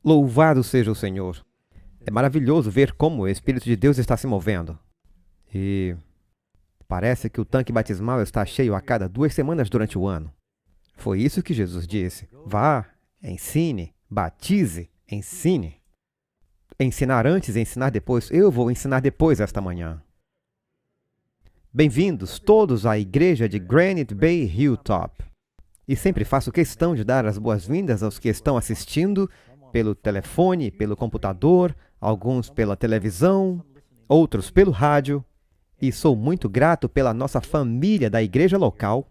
Louvado seja o Senhor. É maravilhoso ver como o Espírito de Deus está se movendo. E parece que o tanque batismal está cheio a cada 2 semanas durante o ano. Foi isso que Jesus disse. Vá, ensine, batize, ensine. Ensinar antes e ensinar depois. Eu vou ensinar depois esta manhã. Bem-vindos todos à igreja de Granite Bay Hilltop. E sempre faço questão de dar as boas-vindas aos que estão assistindo pelo telefone, pelo computador, alguns pela televisão, outros pelo rádio. E sou muito grato pela nossa família da igreja local,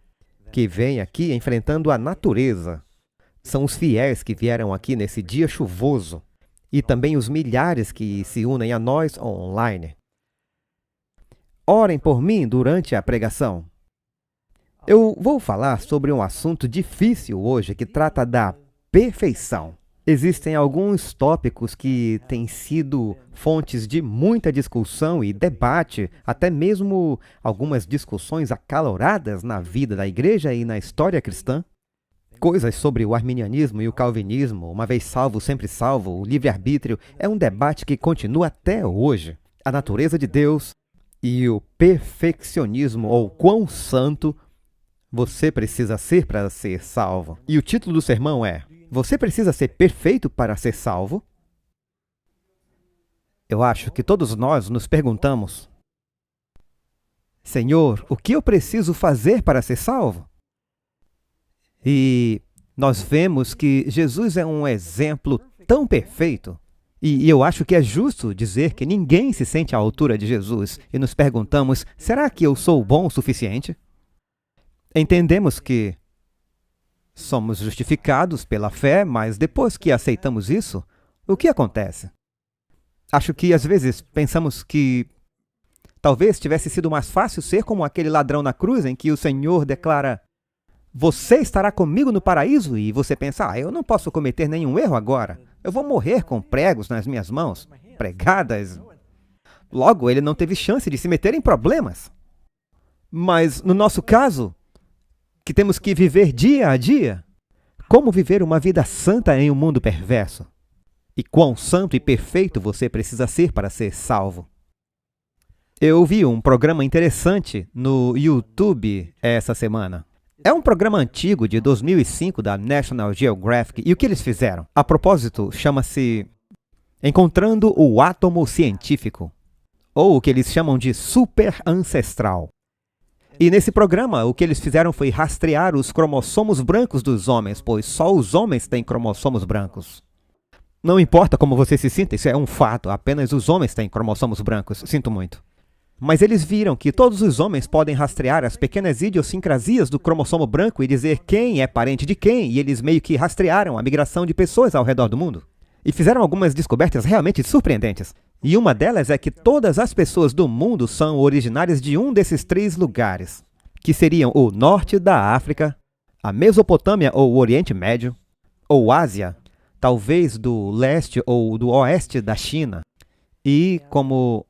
que vem aqui enfrentando a natureza. São os fiéis que vieram aqui nesse dia chuvoso. E também os milhares que se unem a nós online. Orem por mim durante a pregação. Eu vou falar sobre um assunto difícil hoje que trata da perfeição. Existem alguns tópicos que têm sido fontes de muita discussão e debate, até mesmo algumas discussões acaloradas na vida da igreja e na história cristã. Coisas sobre o arminianismo e o calvinismo, uma vez salvo, sempre salvo, o livre-arbítrio, é um debate que continua até hoje. A natureza de Deus e o perfeccionismo, ou quão santo você precisa ser para ser salvo. E o título do sermão é: Você precisa ser perfeito para ser salvo? Eu acho que todos nós nos perguntamos: Senhor, o que eu preciso fazer para ser salvo? E nós vemos que Jesus é um exemplo tão perfeito. E eu acho que é justo dizer que ninguém se sente à altura de Jesus. E nos perguntamos: será que eu sou bom o suficiente? Entendemos que somos justificados pela fé, mas depois que aceitamos isso, o que acontece? Acho que às vezes pensamos que talvez tivesse sido mais fácil ser como aquele ladrão na cruz em que o Senhor declara: Você estará comigo no paraíso? E você pensa: eu não posso cometer nenhum erro agora. Eu vou morrer com pregos nas minhas mãos, pregadas. Logo, ele não teve chance de se meter em problemas. Mas no nosso caso, que temos que viver dia a dia, como viver uma vida santa em um mundo perverso? E quão santo e perfeito você precisa ser para ser salvo? Eu vi um programa interessante no YouTube essa semana. É um programa antigo de 2005 da National Geographic, e o que eles fizeram? A propósito, chama-se Encontrando o Átomo Científico, ou o que eles chamam de super ancestral. E nesse programa, o que eles fizeram foi rastrear os cromossomos brancos dos homens, pois só os homens têm cromossomos brancos. Não importa como você se sinta, isso é um fato, apenas os homens têm cromossomos brancos, sinto muito. Mas eles viram que todos os homens podem rastrear as pequenas idiosincrasias do cromossomo branco e dizer quem é parente de quem, e eles meio que rastrearam a migração de pessoas ao redor do mundo. E fizeram algumas descobertas realmente surpreendentes. E uma delas é que todas as pessoas do mundo são originárias de um desses 3 lugares, que seriam o norte da África, a Mesopotâmia ou o Oriente Médio, ou Ásia, talvez do leste ou do oeste da China. E, como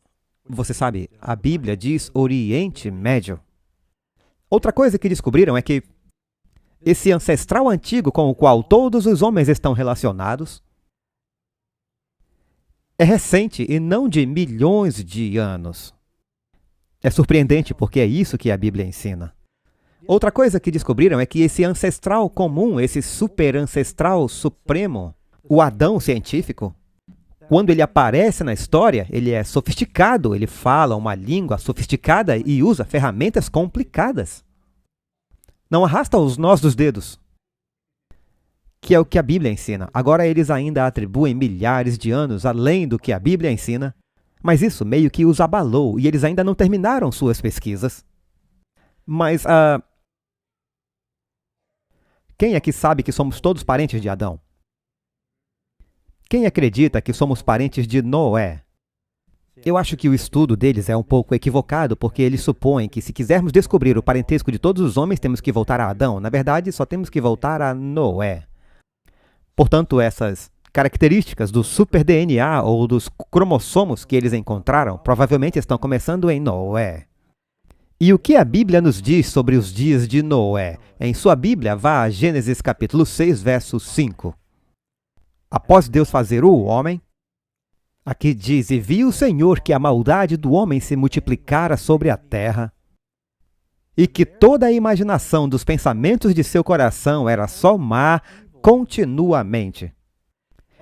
você sabe, a Bíblia diz Oriente Médio. Outra coisa que descobriram é que esse ancestral antigo com o qual todos os homens estão relacionados é recente e não de milhões de anos. É surpreendente porque é isso que a Bíblia ensina. Outra coisa que descobriram é que esse ancestral comum, esse super ancestral supremo, o Adão científico, quando ele aparece na história, ele é sofisticado, ele fala uma língua sofisticada e usa ferramentas complicadas. Não arrasta os nós dos dedos, que é o que a Bíblia ensina. Agora eles ainda atribuem milhares de anos além do que a Bíblia ensina, mas isso meio que os abalou e eles ainda não terminaram suas pesquisas. Mas quem é que sabe que somos todos parentes de Adão? Quem acredita que somos parentes de Noé? Eu acho que o estudo deles é um pouco equivocado, porque eles supõem que se quisermos descobrir o parentesco de todos os homens, temos que voltar a Adão. Na verdade, só temos que voltar a Noé. Portanto, essas características do super DNA ou dos cromossomos que eles encontraram provavelmente estão começando em Noé. E o que a Bíblia nos diz sobre os dias de Noé? Em sua Bíblia, vá a Gênesis capítulo 6, verso 5. Após Deus fazer o homem, aqui diz: e viu o Senhor que a maldade do homem se multiplicara sobre a terra, e que toda a imaginação dos pensamentos de seu coração era só má continuamente.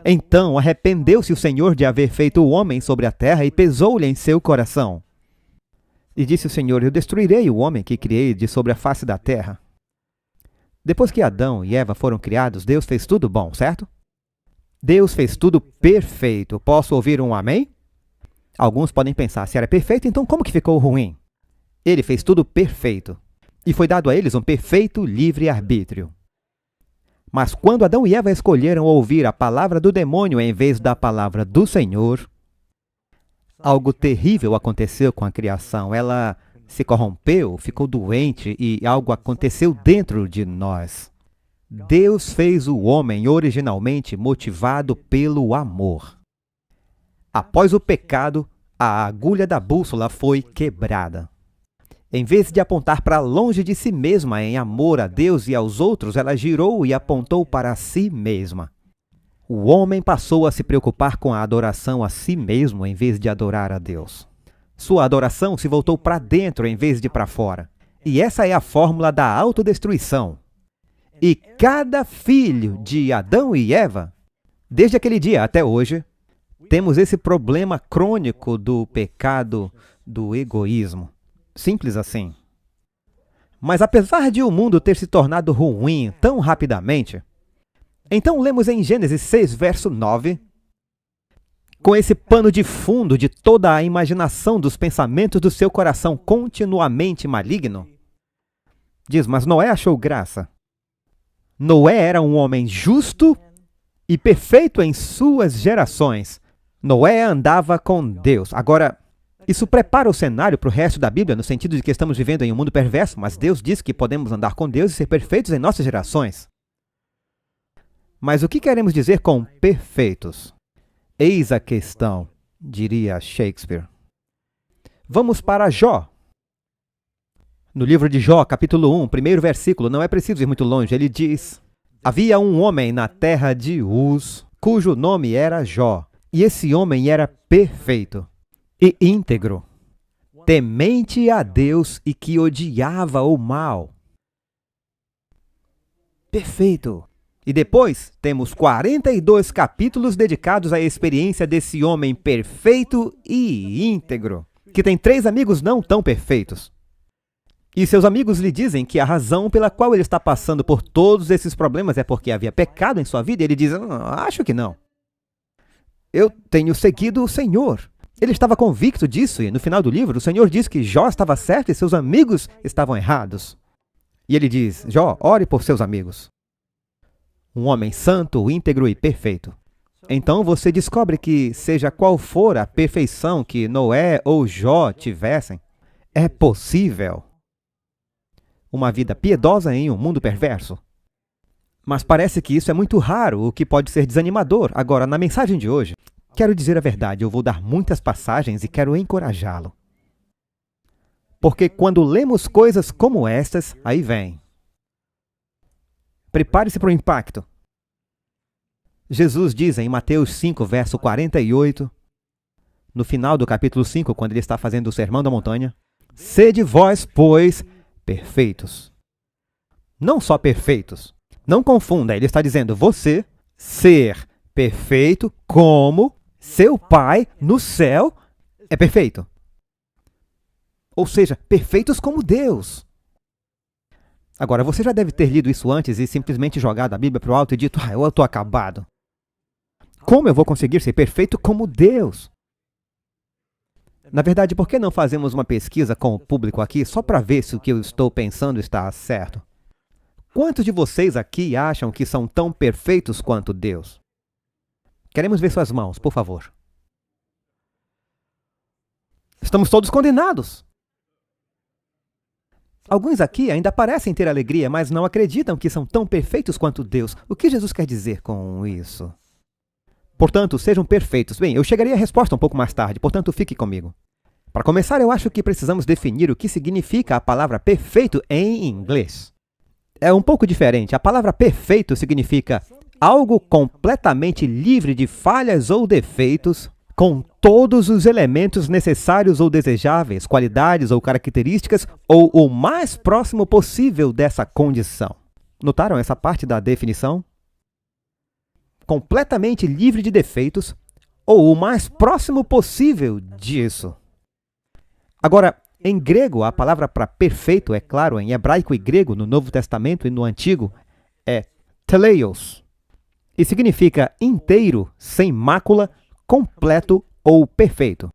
Então arrependeu-se o Senhor de haver feito o homem sobre a terra e pesou-lhe em seu coração. E disse o Senhor: eu destruirei o homem que criei de sobre a face da terra. Depois que Adão e Eva foram criados, Deus fez tudo bom, certo? Deus fez tudo perfeito. Posso ouvir um amém? Alguns podem pensar: se era perfeito, então como que ficou ruim? Ele fez tudo perfeito. E foi dado a eles um perfeito livre-arbítrio. Mas quando Adão e Eva escolheram ouvir a palavra do demônio em vez da palavra do Senhor, algo terrível aconteceu com a criação. Ela se corrompeu, ficou doente e algo aconteceu dentro de nós. Deus fez o homem originalmente motivado pelo amor. Após o pecado, a agulha da bússola foi quebrada. Em vez de apontar para longe de si mesma em amor a Deus e aos outros, ela girou e apontou para si mesma. O homem passou a se preocupar com a adoração a si mesmo em vez de adorar a Deus. Sua adoração se voltou para dentro em vez de para fora. E essa é a fórmula da autodestruição. E cada filho de Adão e Eva, desde aquele dia até hoje, temos esse problema crônico do pecado do egoísmo. Simples assim. Mas apesar de o mundo ter se tornado ruim tão rapidamente, então lemos em Gênesis 6, verso 9, com esse pano de fundo de toda a imaginação dos pensamentos do seu coração continuamente maligno, diz: mas Noé achou graça. Noé era um homem justo e perfeito em suas gerações. Noé andava com Deus. Agora, isso prepara o cenário para o resto da Bíblia, no sentido de que estamos vivendo em um mundo perverso, mas Deus diz que podemos andar com Deus e ser perfeitos em nossas gerações. Mas o que queremos dizer com perfeitos? Eis a questão, diria Shakespeare. Vamos para Jó. No livro de Jó, capítulo 1, primeiro versículo, não é preciso ir muito longe, ele diz: havia um homem na terra de Uz, cujo nome era Jó, e esse homem era perfeito e íntegro, temente a Deus e que odiava o mal. Perfeito. E depois temos 42 capítulos dedicados à experiência desse homem perfeito e íntegro, que tem 3 amigos não tão perfeitos. E seus amigos lhe dizem que a razão pela qual ele está passando por todos esses problemas é porque havia pecado em sua vida, e ele diz: acho que não. Eu tenho seguido o Senhor. Ele estava convicto disso, e no final do livro o Senhor diz que Jó estava certo e seus amigos estavam errados. E ele diz: Jó, ore por seus amigos. Um homem santo, íntegro e perfeito. Então você descobre que, seja qual for a perfeição que Noé ou Jó tivessem, é possível uma vida piedosa em um mundo perverso. Mas parece que isso é muito raro, o que pode ser desanimador. Agora, na mensagem de hoje, quero dizer a verdade, eu vou dar muitas passagens e quero encorajá-lo. Porque quando lemos coisas como estas, aí vem. Prepare-se para o impacto. Jesus diz em Mateus 5, verso 48, no final do capítulo 5, quando ele está fazendo o Sermão da Montanha: sede vós, pois, perfeitos. Não só perfeitos. Não confunda, ele está dizendo você ser perfeito como seu Pai no céu é perfeito. Ou seja, perfeitos como Deus. Agora, você já deve ter lido isso antes e simplesmente jogado a Bíblia para o alto e dito: eu estou acabado. Como eu vou conseguir ser perfeito como Deus? Na verdade, por que não fazemos uma pesquisa com o público aqui só para ver se o que eu estou pensando está certo? Quantos de vocês aqui acham que são tão perfeitos quanto Deus? Queremos ver suas mãos, por favor. Estamos todos condenados. Alguns aqui ainda parecem ter alegria, mas não acreditam que são tão perfeitos quanto Deus. O que Jesus quer dizer com isso? Portanto, sejam perfeitos. Bem, eu chegarei à resposta um pouco mais tarde, portanto, fique comigo. Para começar, eu acho que precisamos definir o que significa a palavra perfeito em inglês. É um pouco diferente. A palavra perfeito significa algo completamente livre de falhas ou defeitos, com todos os elementos necessários ou desejáveis, qualidades ou características, ou o mais próximo possível dessa condição. Notaram essa parte da definição? Completamente livre de defeitos, ou o mais próximo possível disso. Agora, em grego, a palavra para perfeito, é claro, em hebraico e grego, no Novo Testamento e no Antigo, é teleios, e significa inteiro, sem mácula, completo ou perfeito.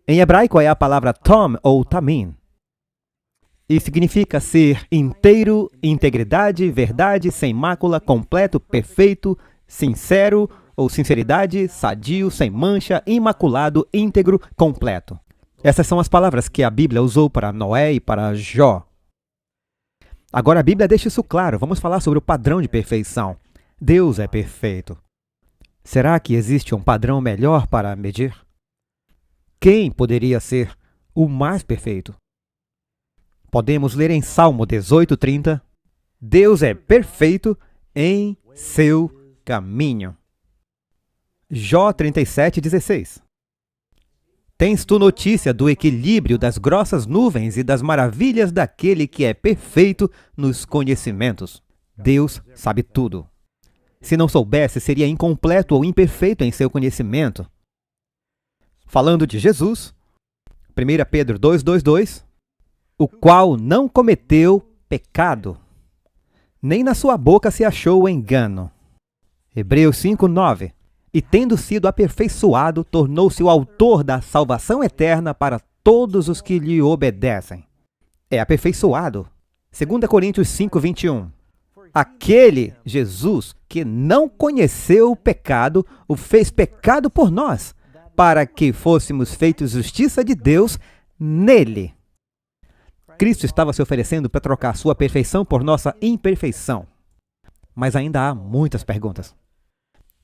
Em hebraico é a palavra tom ou tamim, e significa ser inteiro, integridade, verdade, sem mácula, completo, perfeito, sincero ou sinceridade, sadio, sem mancha, imaculado, íntegro, completo. Essas são as palavras que a Bíblia usou para Noé e para Jó. Agora a Bíblia deixa isso claro. Vamos falar sobre o padrão de perfeição. Deus é perfeito. Será que existe um padrão melhor para medir? Quem poderia ser o mais perfeito? Podemos ler em Salmo 18:30, Deus é perfeito em seu caminho. Jó 37:16. Tens tu notícia do equilíbrio das grossas nuvens e das maravilhas daquele que é perfeito nos conhecimentos. Deus sabe tudo. Se não soubesse, seria incompleto ou imperfeito em seu conhecimento. Falando de Jesus, 1 Pedro 2:2, o qual não cometeu pecado, nem na sua boca se achou engano. Hebreus 5:9. E tendo sido aperfeiçoado, tornou-se o autor da salvação eterna para todos os que lhe obedecem. É aperfeiçoado. 2 Coríntios 5:21. Aquele Jesus que não conheceu o pecado, o fez pecado por nós, para que fôssemos feitos justiça de Deus nele. Cristo estava se oferecendo para trocar sua perfeição por nossa imperfeição. Mas ainda há muitas perguntas.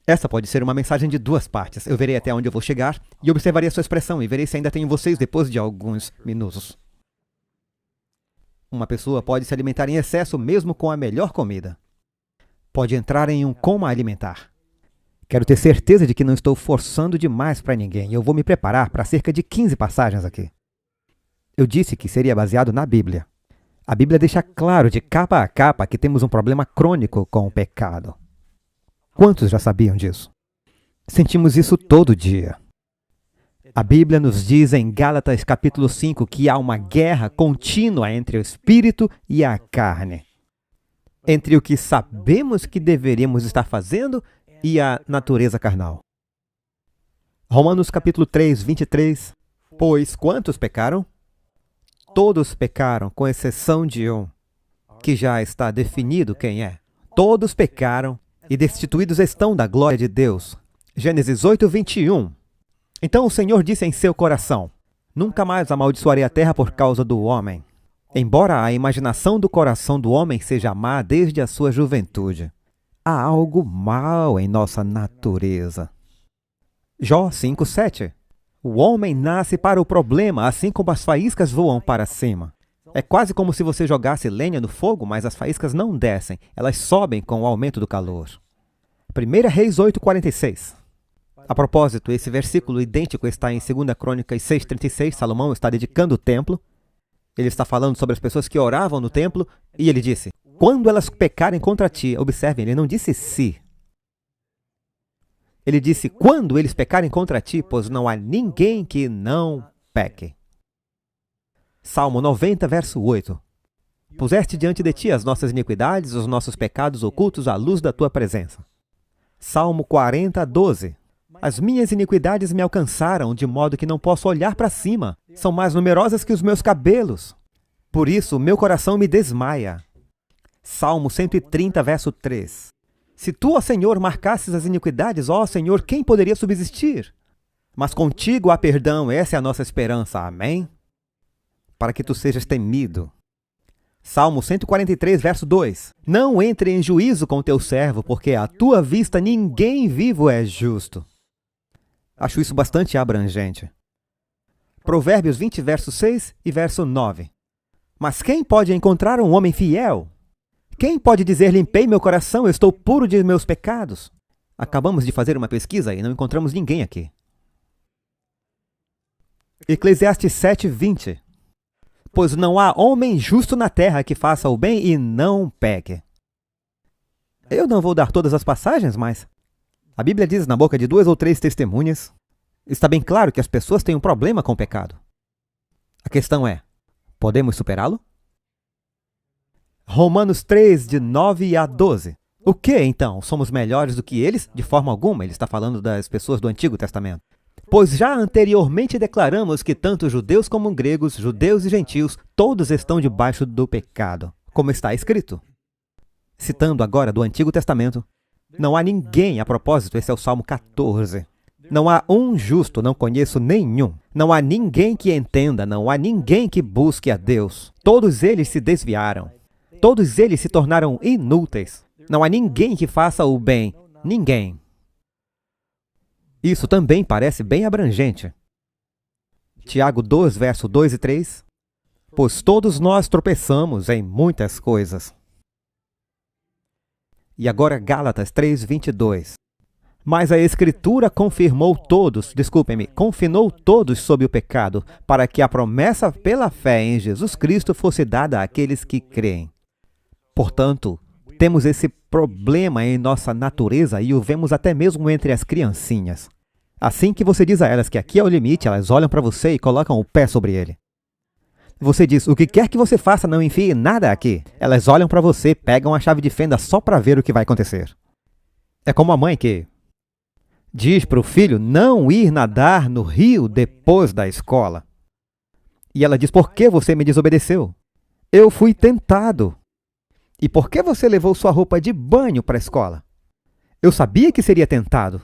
Essa pode ser uma mensagem de duas partes. Eu verei até onde eu vou chegar e observarei a sua expressão e verei se ainda tenho vocês depois de alguns minutos. Uma pessoa pode se alimentar em excesso mesmo com a melhor comida. Pode entrar em um coma alimentar. Quero ter certeza de que não estou forçando demais para ninguém. Eu vou me preparar para cerca de 15 passagens aqui. Eu disse que seria baseado na Bíblia. A Bíblia deixa claro de capa a capa que temos um problema crônico com o pecado. Quantos já sabiam disso? Sentimos isso todo dia. A Bíblia nos diz em Gálatas capítulo 5 que há uma guerra contínua entre o espírito e a carne, entre o que sabemos que deveríamos estar fazendo e a natureza carnal. Romanos capítulo 3, 23. Pois quantos pecaram? Todos pecaram, com exceção de um, que já está definido quem é. Todos pecaram e destituídos estão da glória de Deus. Gênesis 8:21. Então o Senhor disse em seu coração: nunca mais amaldiçoarei a terra por causa do homem, embora a imaginação do coração do homem seja má desde a sua juventude. Há algo mal em nossa natureza. Jó 5:7. O homem nasce para o problema, assim como as faíscas voam para cima. É quase como se você jogasse lenha no fogo, mas as faíscas não descem, elas sobem com o aumento do calor. 1 Reis 8:46. A propósito, esse versículo idêntico está em 2 Crônicas 6:36. Salomão está dedicando o templo. Ele está falando sobre as pessoas que oravam no templo, e ele disse: quando elas pecarem contra ti, observem, ele não disse se. Ele disse: quando eles pecarem contra ti, pois não há ninguém que não peque. Salmo 90, verso 8. Puseste diante de ti as nossas iniquidades, os nossos pecados ocultos à luz da tua presença. Salmo 40, 12. As minhas iniquidades me alcançaram, de modo que não posso olhar para cima. São mais numerosas que os meus cabelos. Por isso, meu coração me desmaia. Salmo 130, verso 3. Se tu, ó Senhor, marcasses as iniquidades, ó Senhor, quem poderia subsistir? Mas contigo há perdão, essa é a nossa esperança. Amém? Para que tu sejas temido. Salmo 143, verso 2. Não entre em juízo com teu servo, porque à tua vista ninguém vivo é justo. Acho isso bastante abrangente. Provérbios 20, verso 6 e verso 9. Mas quem pode encontrar um homem fiel? Quem pode dizer, limpei meu coração, eu estou puro de meus pecados? Acabamos de fazer uma pesquisa e não encontramos ninguém aqui. Eclesiastes 7:20. Pois não há homem justo na terra que faça o bem e não peque. Eu não vou dar todas as passagens, mas a Bíblia diz na boca de 2 ou 3 testemunhas, está bem claro que as pessoas têm um problema com o pecado. A questão é, podemos superá-lo? Romanos 3, de 9 a 12. O que, então? Somos melhores do que eles? De forma alguma, ele está falando das pessoas do Antigo Testamento. Pois já anteriormente declaramos que tanto judeus como gregos, judeus e gentios, todos estão debaixo do pecado, como está escrito. Citando agora do Antigo Testamento, não há ninguém, a propósito, esse é o Salmo 14. Não há um justo, não conheço nenhum. Não há ninguém que entenda, não há ninguém que busque a Deus. Todos eles se desviaram. Todos eles se tornaram inúteis. Não há ninguém que faça o bem. Ninguém. Isso também parece bem abrangente. Tiago 2, verso 2 e 3. Pois todos nós tropeçamos em muitas coisas. E agora Gálatas 3, 22. Mas a Escritura confinou todos sob o pecado, para que a promessa pela fé em Jesus Cristo fosse dada àqueles que creem. Portanto, temos esse problema em nossa natureza e o vemos até mesmo entre as criancinhas. Assim que você diz a elas que aqui é o limite, elas olham para você e colocam o pé sobre ele. Você diz, o que quer que você faça, não enfie nada aqui. Elas olham para você, pegam a chave de fenda só para ver o que vai acontecer. É como a mãe que diz para o filho não ir nadar no rio depois da escola. E ela diz, por que você me desobedeceu? Eu fui tentado. E por que você levou sua roupa de banho para a escola? Eu sabia que seria tentado.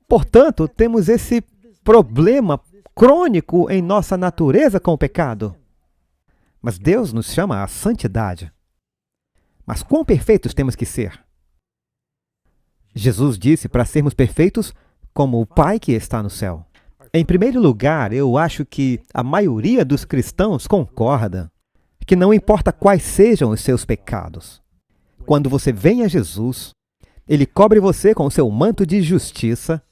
Portanto, temos esse problema crônico em nossa natureza com o pecado. Mas Deus nos chama à santidade. Mas quão perfeitos temos que ser? Jesus disse para sermos perfeitos como o Pai que está no céu. Em primeiro lugar, eu acho que a maioria dos cristãos concorda que não importa quais sejam os seus pecados. Quando você vem a Jesus, Ele cobre você com o seu manto de justiça.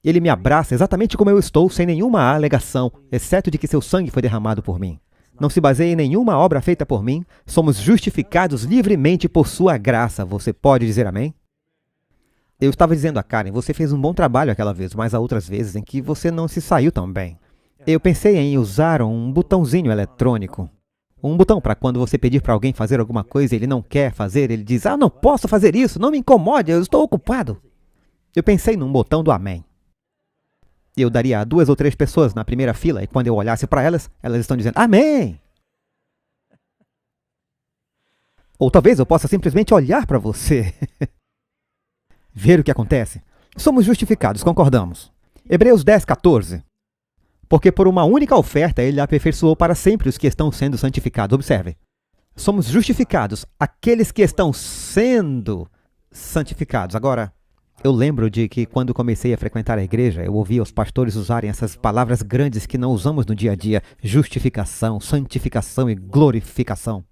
Ele me abraça exatamente como eu estou, sem nenhuma alegação, exceto de que seu sangue foi derramado por mim. Não se baseia em nenhuma obra feita por mim. Somos justificados livremente por sua graça. Você pode dizer amém? Eu estava dizendo a Karen, você fez um bom trabalho aquela vez, mas há outras vezes em que você não se saiu tão bem. Eu pensei em usar um botãozinho eletrônico. Um botão para quando você pedir para alguém fazer alguma coisa e ele não quer fazer, ele diz, não posso fazer isso, não me incomode, eu estou ocupado. Eu pensei num botão do amém. E eu daria a 2 ou 3 pessoas na primeira fila, e quando eu olhasse para elas, elas estão dizendo, amém! Ou talvez eu possa simplesmente olhar para você. Ver o que acontece. Somos justificados, concordamos. Hebreus 10, 14. Porque por uma única oferta ele aperfeiçoou para sempre os que estão sendo santificados. Observe. Somos justificados, aqueles que estão sendo santificados. Agora, eu lembro de que quando comecei a frequentar a igreja, eu ouvia os pastores usarem essas palavras grandes que não usamos no dia a dia. Justificação, santificação e glorificação.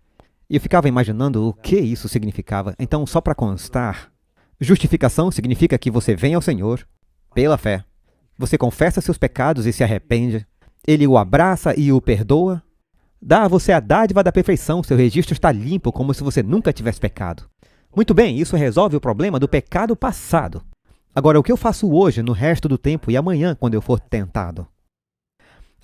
E eu ficava imaginando o que isso significava. Então, só para constar, justificação significa que você vem ao Senhor pela fé. Você confessa seus pecados e se arrepende. Ele o abraça e o perdoa. Dá a você a dádiva da perfeição. Seu registro está limpo, como se você nunca tivesse pecado. Muito bem, isso resolve o problema do pecado passado. Agora, o que eu faço hoje, no resto do tempo e amanhã, quando eu for tentado?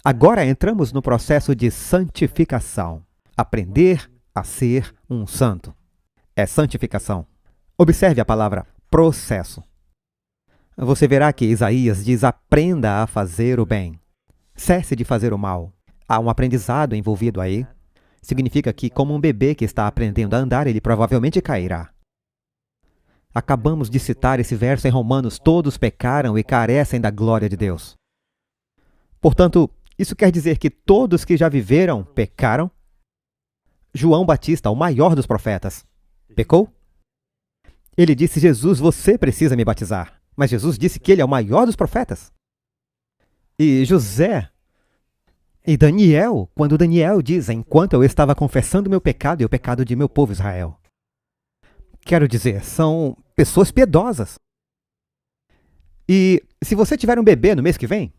Agora entramos no processo de santificação. Aprender a ser um santo. É santificação. Observe a palavra processo. Você verá que Isaías diz, aprenda a fazer o bem. Cesse de fazer o mal. Há um aprendizado envolvido aí. Significa que, como um bebê que está aprendendo a andar, ele provavelmente cairá. Acabamos de citar esse verso em Romanos, todos pecaram e carecem da glória de Deus. Portanto, isso quer dizer que todos que já viveram pecaram? João Batista, o maior dos profetas, pecou? Ele disse, Jesus, você precisa me batizar. Mas Jesus disse que ele é o maior dos profetas. E José E Daniel, quando Daniel diz, enquanto eu estava confessando meu pecado e o pecado de meu povo Israel. Quero dizer, são pessoas piedosas. E se você tiver um bebê no mês que vem,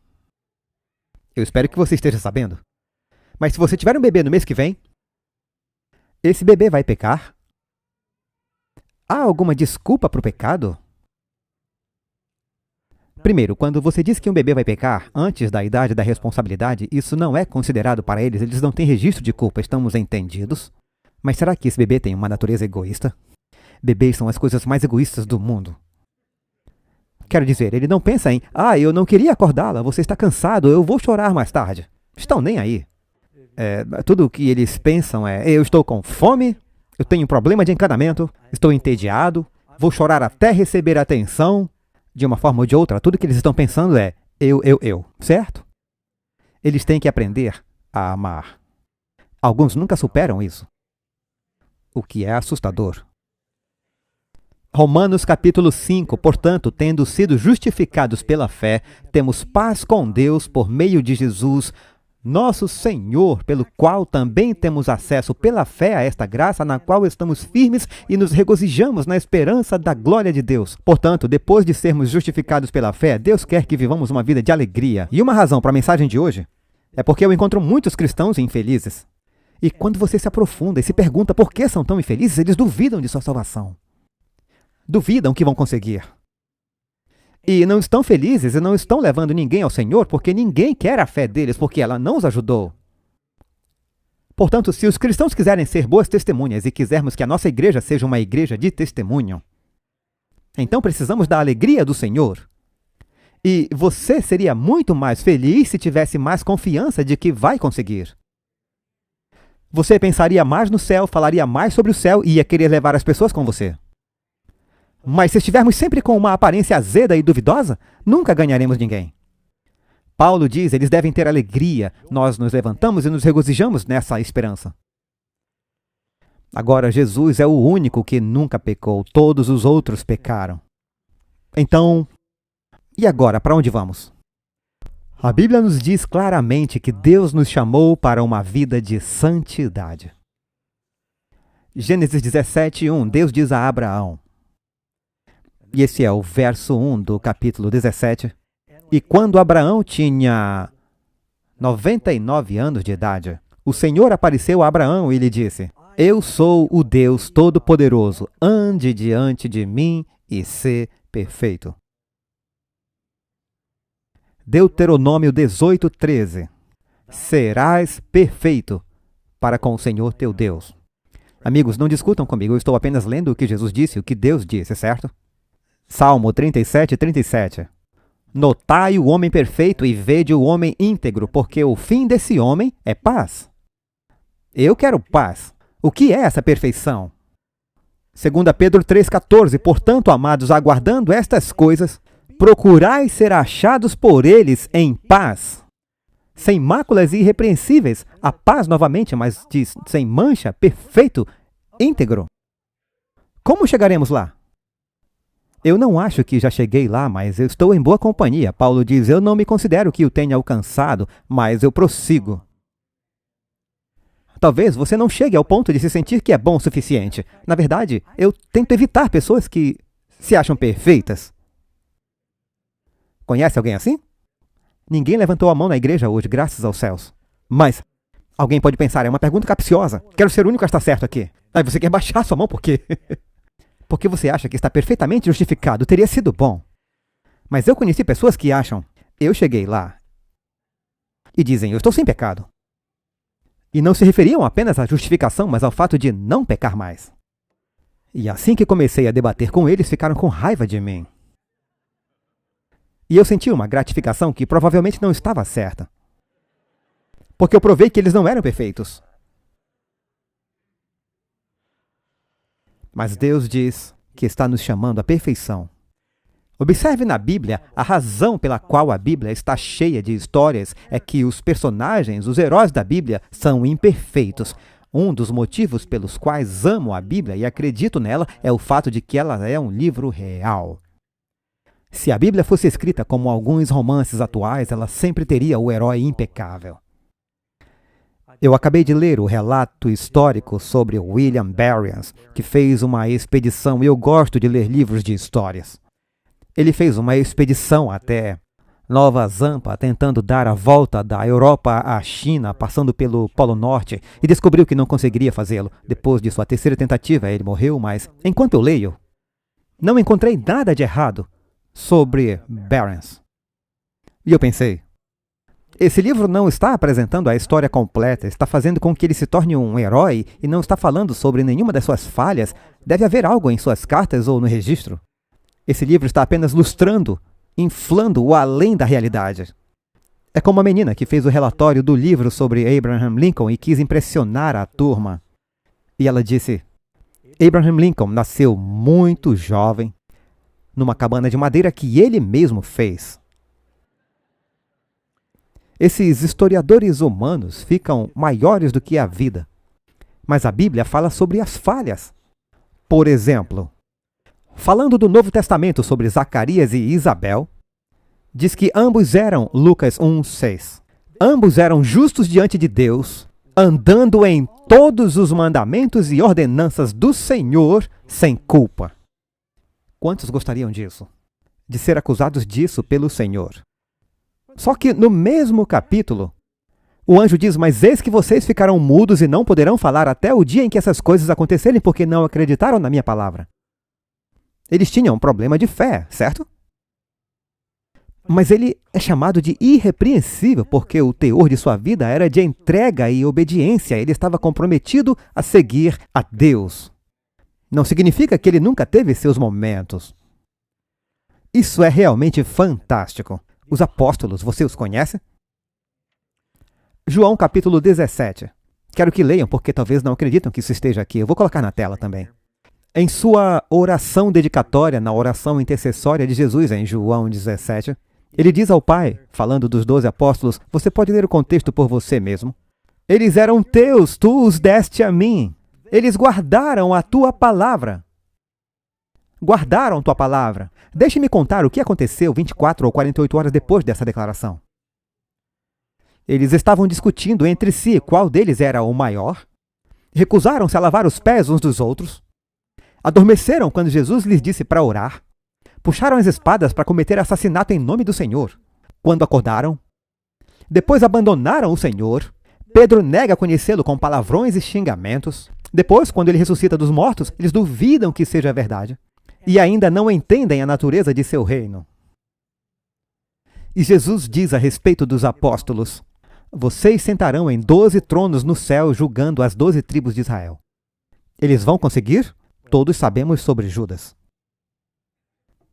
eu espero que você esteja sabendo, mas se você tiver um bebê no mês que vem, esse bebê vai pecar? Há alguma desculpa para o pecado? Primeiro, quando você diz que um bebê vai pecar antes da idade da responsabilidade, isso não é considerado para eles, eles não têm registro de culpa, estamos entendidos? Mas será que esse bebê tem uma natureza egoísta? Bebês são as coisas mais egoístas do mundo. Quero dizer, ele não pensa em, eu não queria acordá-la, você está cansado, eu vou chorar mais tarde. Estão nem aí. Tudo o que eles pensam é, eu estou com fome, eu tenho problema de encanamento, estou entediado, vou chorar até receber atenção. De uma forma ou de outra, tudo que eles estão pensando é eu, certo? Eles têm que aprender a amar. Alguns nunca superam isso, o que é assustador. Romanos capítulo 5, portanto, tendo sido justificados pela fé, temos paz com Deus por meio de Jesus, nosso Senhor, pelo qual também temos acesso pela fé a esta graça, na qual estamos firmes e nos regozijamos na esperança da glória de Deus. Portanto, depois de sermos justificados pela fé, Deus quer que vivamos uma vida de alegria. E uma razão para a mensagem de hoje é porque eu encontro muitos cristãos infelizes. E quando você se aprofunda e se pergunta por que são tão infelizes, eles duvidam de sua salvação. Duvidam que vão conseguir. E não estão felizes e não estão levando ninguém ao Senhor porque ninguém quer a fé deles, porque ela não os ajudou. Portanto, se os cristãos quiserem ser boas testemunhas e quisermos que a nossa igreja seja uma igreja de testemunho, então precisamos da alegria do Senhor. E você seria muito mais feliz se tivesse mais confiança de que vai conseguir. Você pensaria mais no céu, falaria mais sobre o céu e ia querer levar as pessoas com você. Mas se estivermos sempre com uma aparência azeda e duvidosa, nunca ganharemos ninguém. Paulo diz, eles devem ter alegria. Nós nos levantamos e nos regozijamos nessa esperança. Agora, Jesus é o único que nunca pecou. Todos os outros pecaram. Então, e agora, para onde vamos? A Bíblia nos diz claramente que Deus nos chamou para uma vida de santidade. Gênesis 17:1, Deus diz a Abraão, e esse é o verso 1 do capítulo 17. E quando Abraão tinha 99 anos de idade, o Senhor apareceu a Abraão e lhe disse, eu sou o Deus Todo-Poderoso, ande diante de mim e sê perfeito. Deuteronômio 18:13. Serás perfeito para com o Senhor teu Deus. Amigos, não discutam comigo, eu estou apenas lendo o que Jesus disse, o que Deus disse, certo? Salmo 37:37. Notai o homem perfeito e vede o homem íntegro, porque o fim desse homem é paz. Eu quero paz. O que é essa perfeição? 2 Pedro 3,14. Portanto, amados, aguardando estas coisas, procurai ser achados por eles em paz, sem máculas e irrepreensíveis. A paz novamente, mas diz sem mancha, perfeito, íntegro. Como chegaremos lá? Eu não acho que já cheguei lá, mas eu estou em boa companhia. Paulo diz, eu não me considero que o tenha alcançado, mas eu prossigo. Talvez você não chegue ao ponto de se sentir que é bom o suficiente. Na verdade, eu tento evitar pessoas que se acham perfeitas. Conhece alguém assim? Ninguém levantou a mão na igreja hoje, graças aos céus. Mas alguém pode pensar, é uma pergunta capciosa. Quero ser o único a estar certo aqui. Aí você quer baixar sua mão por quê? Porque você acha que está perfeitamente justificado, teria sido bom. Mas eu conheci pessoas que acham, eu cheguei lá, e dizem, eu estou sem pecado. E não se referiam apenas à justificação, mas ao fato de não pecar mais. E assim que comecei a debater com eles, ficaram com raiva de mim. E eu senti uma gratificação que provavelmente não estava certa. Porque eu provei que eles não eram perfeitos. Mas Deus diz que está nos chamando à perfeição. Observe na Bíblia, a razão pela qual a Bíblia está cheia de histórias é que os personagens, os heróis da Bíblia, são imperfeitos. Um dos motivos pelos quais amo a Bíblia e acredito nela é o fato de que ela é um livro real. Se a Bíblia fosse escrita como alguns romances atuais, ela sempre teria o herói impecável. Eu acabei de ler o relato histórico sobre William Barrians, que fez uma expedição, e eu gosto de ler livros de histórias. Ele fez uma expedição até Nova Zampa, tentando dar a volta da Europa à China, passando pelo Polo Norte, e descobriu que não conseguiria fazê-lo. Depois de sua terceira tentativa, ele morreu, mas enquanto eu leio, não encontrei nada de errado sobre Barrians. E eu pensei, esse livro não está apresentando a história completa, está fazendo com que ele se torne um herói e não está falando sobre nenhuma das suas falhas. Deve haver algo em suas cartas ou no registro. Esse livro está apenas lustrando, inflando o além da realidade. É como a menina que fez o relatório do livro sobre Abraham Lincoln e quis impressionar a turma. E ela disse, Abraham Lincoln nasceu muito jovem, numa cabana de madeira que ele mesmo fez. Esses historiadores humanos ficam maiores do que a vida. Mas a Bíblia fala sobre as falhas. Por exemplo, falando do Novo Testamento sobre Zacarias e Isabel, diz que ambos eram, Lucas 1:6, ambos eram justos diante de Deus, andando em todos os mandamentos e ordenanças do Senhor sem culpa. Quantos gostariam disso? De ser acusados disso pelo Senhor? Só que no mesmo capítulo, o anjo diz, mas eis que vocês ficarão mudos e não poderão falar até o dia em que essas coisas acontecerem, porque não acreditaram na minha palavra. Eles tinham um problema de fé, certo? Mas ele é chamado de irrepreensível, porque o teor de sua vida era de entrega e obediência. Ele estava comprometido a seguir a Deus. Não significa que ele nunca teve seus momentos. Isso é realmente fantástico. Os apóstolos, você os conhece? João capítulo 17. Quero que leiam, porque talvez não acreditam que isso esteja aqui. Eu vou colocar na tela também. Em sua oração dedicatória, na oração intercessória de Jesus, em João 17, ele diz ao Pai, falando dos 12 apóstolos, você pode ler o contexto por você mesmo. Eles eram teus, tu os deste a mim. Eles guardaram a tua palavra. Guardaram tua palavra. Deixe-me contar o que aconteceu 24 ou 48 horas depois dessa declaração. Eles estavam discutindo entre si qual deles era o maior. Recusaram-se a lavar os pés uns dos outros. Adormeceram quando Jesus lhes disse para orar. Puxaram as espadas para cometer assassinato em nome do Senhor. Quando acordaram, depois abandonaram o Senhor. Pedro nega conhecê-lo com palavrões e xingamentos. Depois, quando ele ressuscita dos mortos, eles duvidam que seja verdade. E ainda não entendem a natureza de seu reino. E Jesus diz a respeito dos apóstolos, vocês sentarão em 12 tronos no céu, julgando as 12 tribos de Israel. Eles vão conseguir? Todos sabemos sobre Judas.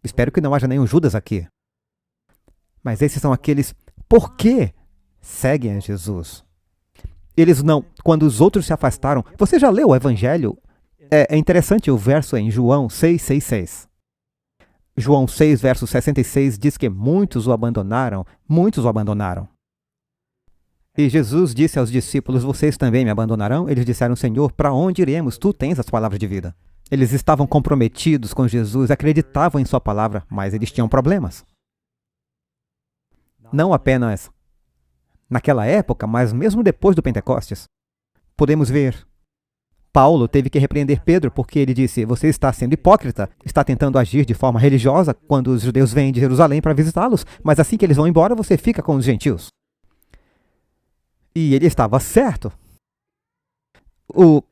Espero que não haja nenhum Judas aqui. Mas esses são aqueles, por que seguem a Jesus? Eles não, quando os outros se afastaram, você já leu o Evangelho? É interessante o verso em João 6:6. João 6, verso 66, diz que muitos o abandonaram. E Jesus disse aos discípulos, vocês também me abandonarão? Eles disseram, Senhor, para onde iremos? Tu tens as palavras de vida. Eles estavam comprometidos com Jesus, acreditavam em sua palavra, mas eles tinham problemas. Não apenas naquela época, mas mesmo depois do Pentecostes. Podemos ver, Paulo teve que repreender Pedro porque ele disse, você está sendo hipócrita, está tentando agir de forma religiosa quando os judeus vêm de Jerusalém para visitá-los, mas assim que eles vão embora, você fica com os gentios. E ele estava certo. O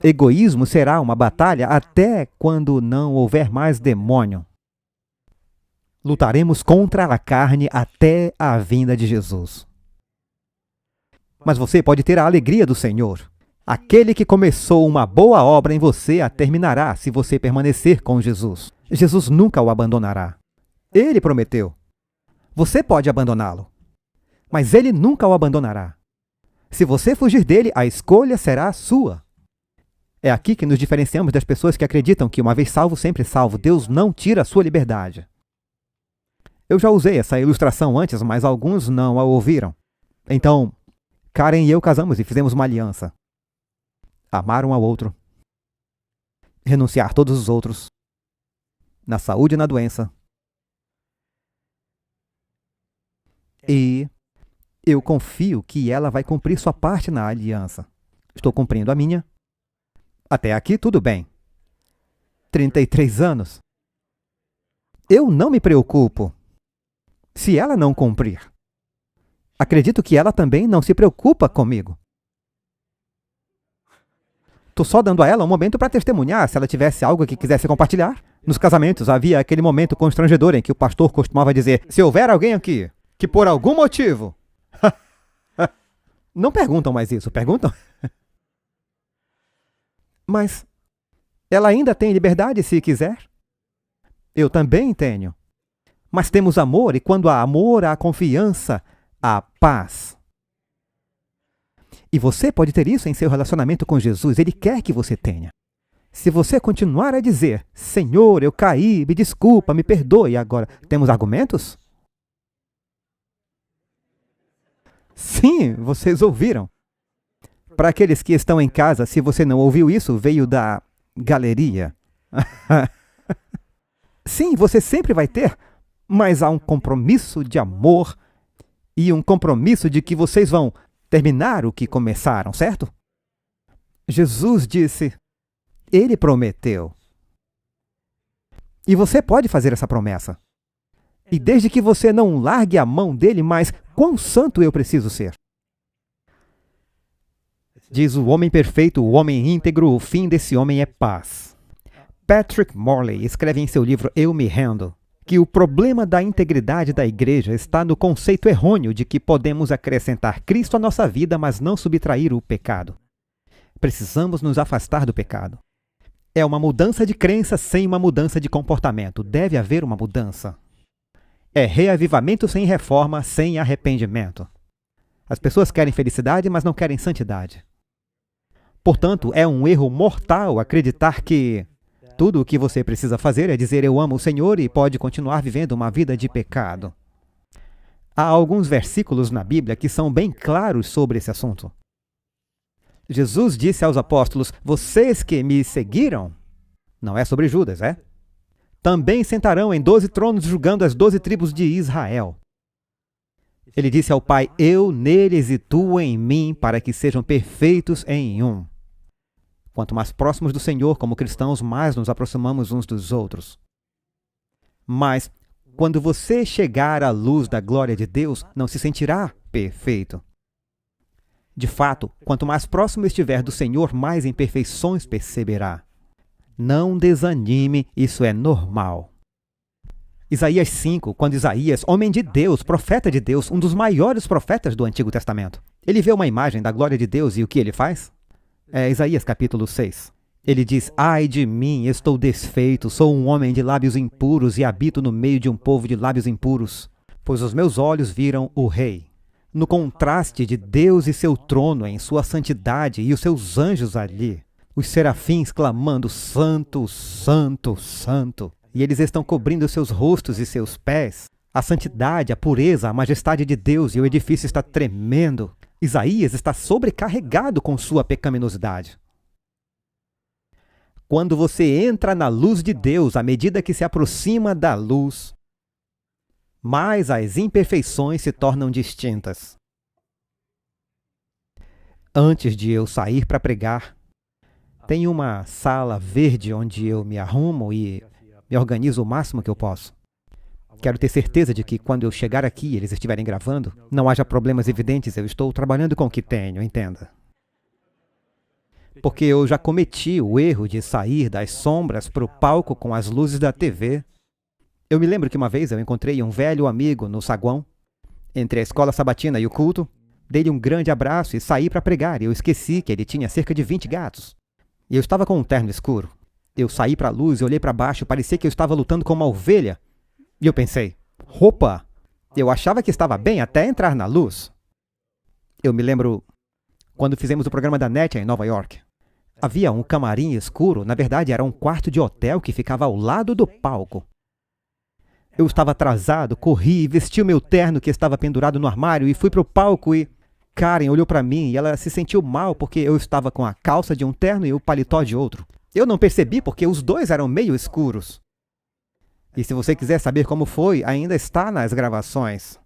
egoísmo será uma batalha até quando não houver mais demônio. Lutaremos contra a carne até a vinda de Jesus. Mas você pode ter a alegria do Senhor. Aquele que começou uma boa obra em você a terminará se você permanecer com Jesus. Jesus nunca o abandonará. Ele prometeu. Você pode abandoná-lo, mas ele nunca o abandonará. Se você fugir dele, a escolha será sua. É aqui que nos diferenciamos das pessoas que acreditam que uma vez salvo, sempre salvo. Deus não tira a sua liberdade. Eu já usei essa ilustração antes, mas alguns não a ouviram. Então, Karen e eu casamos e fizemos uma aliança. Amar um ao outro. Renunciar todos os outros. Na saúde e na doença. E Eu confio que ela vai cumprir sua parte na aliança. Estou cumprindo a minha. Até aqui, tudo bem. 33 anos. Eu não me preocupo se ela não cumprir. Acredito que ela também não se preocupa comigo. Estou só dando a ela um momento para testemunhar, se ela tivesse algo que quisesse compartilhar. Nos casamentos havia aquele momento constrangedor em que o pastor costumava dizer: se houver alguém aqui que por algum motivo... Não perguntam mais isso, perguntam? Mas ela ainda tem liberdade se quiser? Eu também tenho. Mas temos amor, e quando há amor, há confiança, há paz. E você pode ter isso em seu relacionamento com Jesus. Ele quer que você tenha. Se você continuar a dizer: Senhor, eu caí, me desculpa, me perdoe, agora, temos argumentos? Sim, vocês ouviram. Para aqueles que estão em casa, se você não ouviu isso, veio da galeria. Sim, você sempre vai ter, mas há um compromisso de amor e um compromisso de que vocês vão terminar o que começaram, certo? Jesus disse, ele prometeu. E você pode fazer essa promessa. E desde que você não largue a mão dele, mas quão santo eu preciso ser? Diz o homem perfeito, o homem íntegro, o fim desse homem é paz. Patrick Morley escreve em seu livro Eu Me Rendo que o problema da integridade da igreja está no conceito errôneo de que podemos acrescentar Cristo à nossa vida, mas não subtrair o pecado. Precisamos nos afastar do pecado. É uma mudança de crença sem uma mudança de comportamento. Deve haver uma mudança. É reavivamento sem reforma, sem arrependimento. As pessoas querem felicidade, mas não querem santidade. Portanto, é um erro mortal acreditar que tudo o que você precisa fazer é dizer eu amo o Senhor e pode continuar vivendo uma vida de pecado. Há alguns versículos na Bíblia que são bem claros sobre esse assunto. Jesus disse aos apóstolos, vocês que me seguiram, não é sobre Judas, é? Também sentarão em 12 tronos julgando as 12 tribos de Israel. Ele disse ao Pai, eu neles e tu em mim, para que sejam perfeitos em um. Quanto mais próximos do Senhor como cristãos, mais nos aproximamos uns dos outros. Mas, quando você chegar à luz da glória de Deus, não se sentirá perfeito. De fato, quanto mais próximo estiver do Senhor, mais imperfeições perceberá. Não desanime, isso é normal. Isaías 5, quando Isaías, homem de Deus, profeta de Deus, um dos maiores profetas do Antigo Testamento, ele vê uma imagem da glória de Deus e o que ele faz? É Isaías capítulo 6. Ele diz, ai de mim, estou desfeito, sou um homem de lábios impuros e habito no meio de um povo de lábios impuros, pois os meus olhos viram o Rei. No contraste de Deus e seu trono em sua santidade e os seus anjos ali, os serafins clamando, santo, santo, santo. E eles estão cobrindo seus rostos e seus pés. A santidade, a pureza, a majestade de Deus e o edifício está tremendo. Isaías está sobrecarregado com sua pecaminosidade. Quando você entra na luz de Deus, à medida que se aproxima da luz, mais as imperfeições se tornam distintas. Antes de eu sair para pregar, tem uma sala verde onde eu me arrumo e me organizo o máximo que eu posso. Quero ter certeza de que quando eu chegar aqui e eles estiverem gravando, não haja problemas evidentes, eu estou trabalhando com o que tenho, entenda. Porque eu já cometi o erro de sair das sombras para o palco com as luzes da TV. Eu me lembro que uma vez eu encontrei um velho amigo no saguão, entre a escola sabatina e o culto, dei-lhe um grande abraço e saí para pregar, e eu esqueci que ele tinha cerca de 20 gatos. E eu estava com um terno escuro. Eu saí para a luz e olhei para baixo, parecia que eu estava lutando com uma ovelha. E eu pensei, roupa! Eu achava que estava bem até entrar na luz. Eu me lembro quando fizemos o programa da NET em Nova York. Havia um camarim escuro, na verdade era um quarto de hotel que ficava ao lado do palco. Eu estava atrasado, corri, vesti o meu terno que estava pendurado no armário e fui para o palco e Karen olhou para mim e ela se sentiu mal porque eu estava com a calça de um terno e o paletó de outro. Eu não percebi porque os dois eram meio escuros. E se você quiser saber como foi, ainda está nas gravações.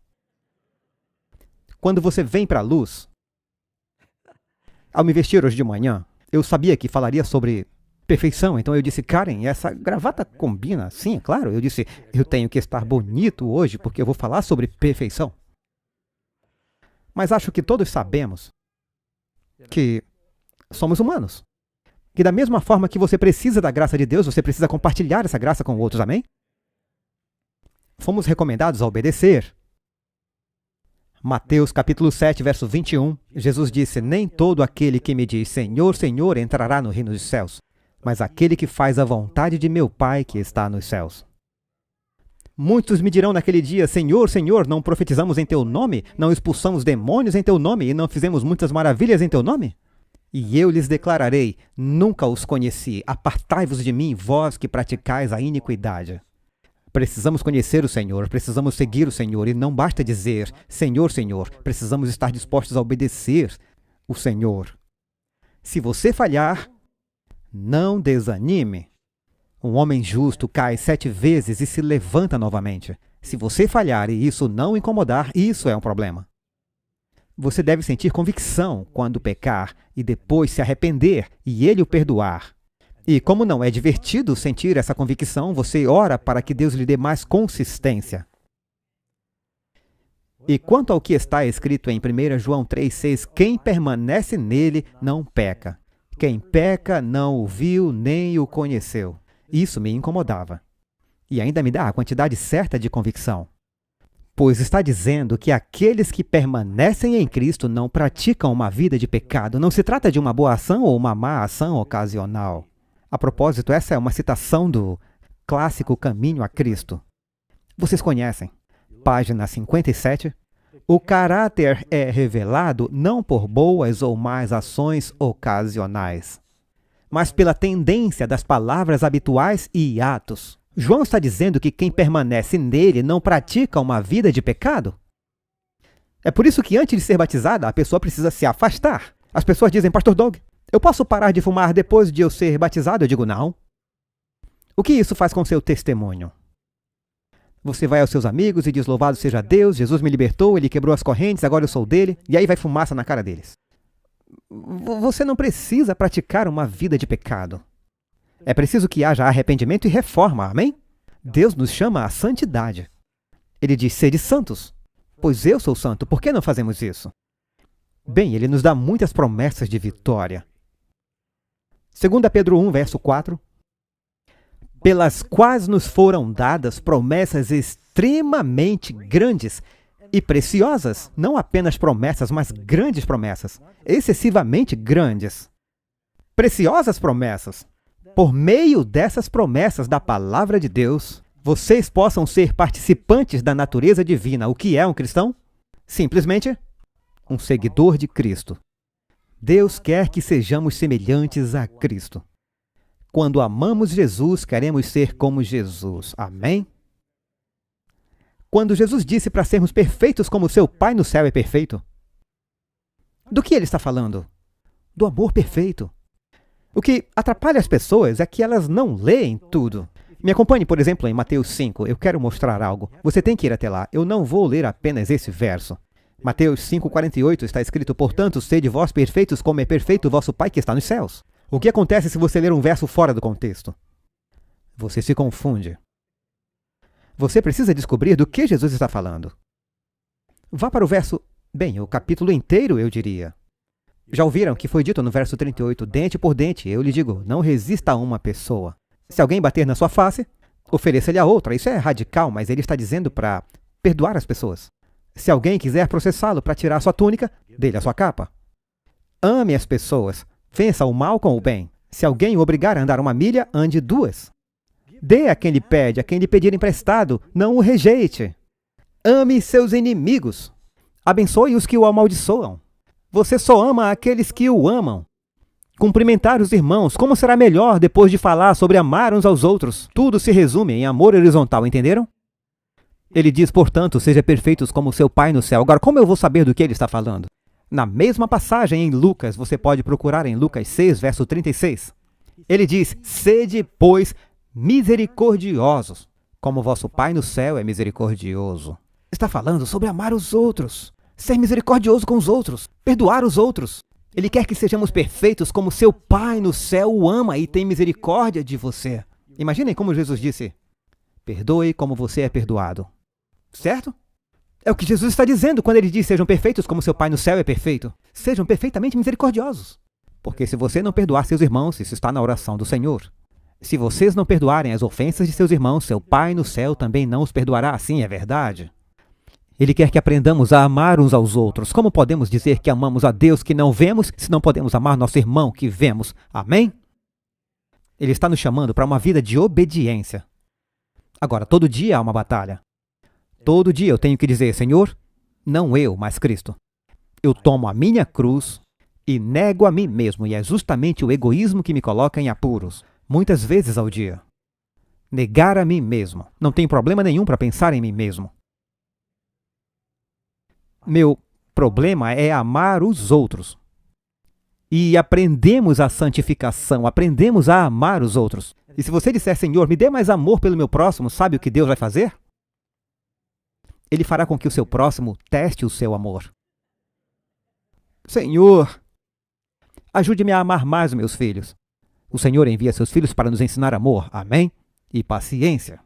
Quando você vem para a luz, ao me vestir hoje de manhã, eu sabia que falaria sobre perfeição, então eu disse, Karen, essa gravata combina? Sim, é claro. Eu disse, eu tenho que estar bonito hoje porque eu vou falar sobre perfeição. Mas acho que todos sabemos que somos humanos. Que da mesma forma que você precisa da graça de Deus, você precisa compartilhar essa graça com outros, amém? Fomos recomendados a obedecer. Mateus capítulo 7, verso 21, Jesus disse, nem todo aquele que me diz, Senhor, Senhor, entrará no reino dos céus, mas aquele que faz a vontade de meu Pai que está nos céus. Muitos me dirão naquele dia, Senhor, Senhor, não profetizamos em Teu nome? Não expulsamos demônios em Teu nome? E não fizemos muitas maravilhas em Teu nome? E eu lhes declararei, nunca os conheci, apartai-vos de mim, vós que praticais a iniquidade. Precisamos conhecer o Senhor, precisamos seguir o Senhor, e não basta dizer, Senhor, Senhor, precisamos estar dispostos a obedecer o Senhor. Se você falhar, não desanime. Um homem justo cai 7 vezes e se levanta novamente. Se você falhar e isso não incomodar, isso é um problema. Você deve sentir convicção quando pecar e depois se arrepender e Ele o perdoar. E como não é divertido sentir essa convicção, você ora para que Deus lhe dê mais consistência. E quanto ao que está escrito em 1 João 3,6, quem permanece nele não peca. Quem peca não o viu nem o conheceu. Isso me incomodava. E ainda me dá a quantidade certa de convicção. Pois está dizendo que aqueles que permanecem em Cristo não praticam uma vida de pecado. Não se trata de uma boa ação ou uma má ação ocasional. A propósito, essa é uma citação do clássico Caminho a Cristo. Vocês conhecem. Página 57. O caráter é revelado não por boas ou más ações ocasionais, mas pela tendência das palavras habituais e atos. João está dizendo que quem permanece nele não pratica uma vida de pecado. É por isso que antes de ser batizada, a pessoa precisa se afastar. As pessoas dizem, Pastor Doug, eu posso parar de fumar depois de eu ser batizado? Eu digo, não. O que isso faz com seu testemunho? Você vai aos seus amigos e diz, louvado seja Deus, Jesus me libertou, Ele quebrou as correntes, agora eu sou dele, e aí vai fumaça na cara deles. Você não precisa praticar uma vida de pecado. É preciso que haja arrependimento e reforma, amém? Deus nos chama à santidade. Ele diz, sede santos, pois eu sou santo, por que não fazemos isso? Bem, Ele nos dá muitas promessas de vitória. 2 Pedro 1, verso 4. Pelas quais nos foram dadas promessas extremamente grandes e preciosas. Não apenas promessas, mas grandes promessas. Excessivamente grandes. Preciosas promessas. Por meio dessas promessas da palavra de Deus, vocês possam ser participantes da natureza divina. O que é um cristão? Simplesmente um seguidor de Cristo. Deus quer que sejamos semelhantes a Cristo. Quando amamos Jesus, queremos ser como Jesus. Amém? Quando Jesus disse para sermos perfeitos como seu Pai no céu é perfeito, do que ele está falando? Do amor perfeito. O que atrapalha as pessoas é que elas não leem tudo. Me acompanhe, por exemplo, em Mateus 5. Eu quero mostrar algo. Você tem que ir até lá. Eu não vou ler apenas esse verso. Mateus 5,48 está escrito, portanto, sede vós perfeitos como é perfeito o vosso Pai que está nos céus. O que acontece se você ler um verso fora do contexto? Você se confunde. Você precisa descobrir do que Jesus está falando. Vá para o verso, o capítulo inteiro, eu diria. Já ouviram que foi dito no verso 38, dente por dente, eu lhe digo, não resista a uma pessoa. Se alguém bater na sua face, ofereça-lhe a outra. Isso é radical, mas ele está dizendo para perdoar as pessoas. Se alguém quiser processá-lo para tirar sua túnica, dê-lhe a sua capa. Ame as pessoas. Vença o mal com o bem. Se alguém o obrigar a andar 1 milha, ande 2. Dê a quem lhe pede, a quem lhe pedir emprestado, não o rejeite. Ame seus inimigos. Abençoe os que o amaldiçoam. Você só ama aqueles que o amam. Cumprimentar os irmãos, como será melhor depois de falar sobre amar uns aos outros? Tudo se resume em amor horizontal, entenderam? Ele diz, portanto, seja perfeitos como seu Pai no céu. Agora, como eu vou saber do que ele está falando? Na mesma passagem em Lucas, você pode procurar em Lucas 6, verso 36. Ele diz, sede, pois, misericordiosos, como vosso Pai no céu é misericordioso. Está falando sobre amar os outros. ser misericordioso com os outros, perdoar os outros. Ele quer que sejamos perfeitos como seu Pai no céu o ama e tem misericórdia de você. Imaginem como Jesus disse: perdoe como você é perdoado. Certo? É o que Jesus está dizendo quando ele diz: sejam perfeitos como seu Pai no céu é perfeito. Sejam perfeitamente misericordiosos. Porque se você não perdoar seus irmãos, isso está na oração do Senhor. Se vocês não perdoarem as ofensas de seus irmãos, seu Pai no céu também não os perdoará. Sim, é verdade. Ele quer que aprendamos a amar uns aos outros. Como podemos dizer que amamos a Deus que não vemos, se não podemos amar nosso irmão que vemos? Amém? Ele está nos chamando para uma vida de obediência. Agora, todo dia há uma batalha. Todo dia eu tenho que dizer: Senhor, não eu, mas Cristo. Eu tomo a minha cruz e nego a mim mesmo, e é justamente o egoísmo que me coloca em apuros, muitas vezes ao dia. Negar a mim mesmo. Não tenho problema nenhum para pensar em mim mesmo. Meu problema é amar os outros. E aprendemos a santificação, aprendemos a amar os outros. E se você disser: Senhor, me dê mais amor pelo meu próximo, sabe o que Deus vai fazer? Ele fará com que o seu próximo teste o seu amor. Senhor, ajude-me a amar mais os meus filhos. O Senhor envia seus filhos para nos ensinar amor, amém? E paciência.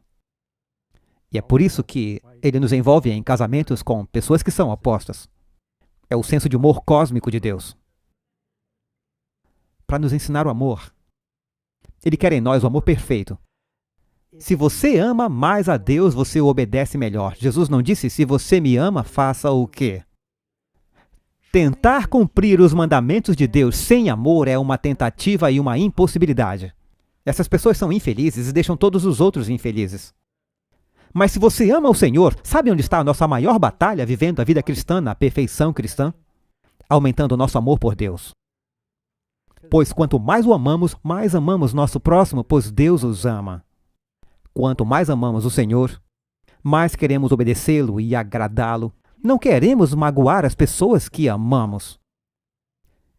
E é por isso que Ele nos envolve em casamentos com pessoas que são opostas. É o senso de humor cósmico de Deus. Para nos ensinar o amor. Ele quer em nós o amor perfeito. Se você ama mais a Deus, você o obedece melhor. Jesus não disse: se você me ama, faça o quê? Tentar cumprir os mandamentos de Deus sem amor é uma tentativa e uma impossibilidade. Essas pessoas são infelizes e deixam todos os outros infelizes. Mas se você ama o Senhor, sabe onde está a nossa maior batalha vivendo a vida cristã na perfeição cristã? Aumentando o nosso amor por Deus. Pois quanto mais o amamos, mais amamos nosso próximo, pois Deus os ama. Quanto mais amamos o Senhor, mais queremos obedecê-lo e agradá-lo. Não queremos magoar as pessoas que amamos.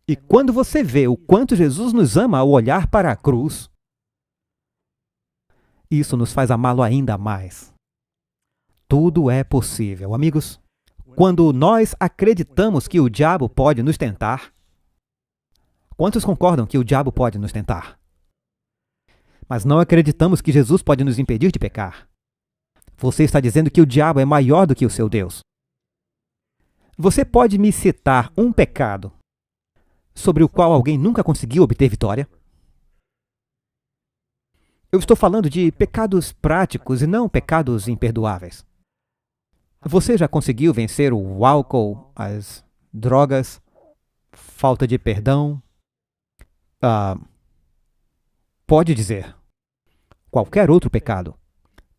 E quando você vê o quanto Jesus nos ama ao olhar para a cruz, isso nos faz amá-lo ainda mais. Tudo é possível, amigos. Quando nós acreditamos que o diabo pode nos tentar, quantos concordam que o diabo pode nos tentar? Mas não acreditamos que Jesus pode nos impedir de pecar. Você está dizendo que o diabo é maior do que o seu Deus. Você pode me citar um pecado sobre o qual alguém nunca conseguiu obter vitória? Eu estou falando de pecados práticos e não pecados imperdoáveis. Você já conseguiu vencer o álcool, as drogas, falta de perdão? Pode dizer. Qualquer outro pecado.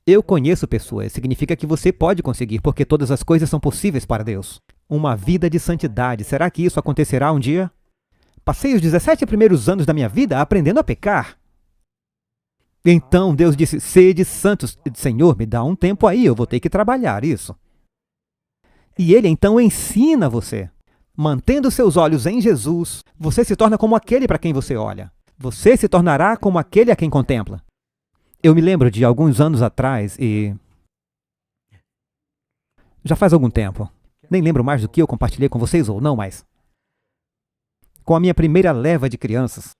Eu conheço pessoas, significa que você pode conseguir, porque todas as coisas são possíveis para Deus. Uma vida de santidade, será que isso acontecerá um dia? Passei os 17 primeiros anos da minha vida aprendendo a pecar. Então Deus disse: sede santos. Senhor, me dá um tempo aí, eu vou ter que trabalhar isso. E Ele então ensina você. Mantendo seus olhos em Jesus, você se torna como aquele para quem você olha. Você se tornará como aquele a quem contempla. Eu me lembro de alguns anos atrás e... já faz algum tempo. Nem lembro mais do que eu compartilhei com vocês ou não, mas... com a minha primeira leva de crianças.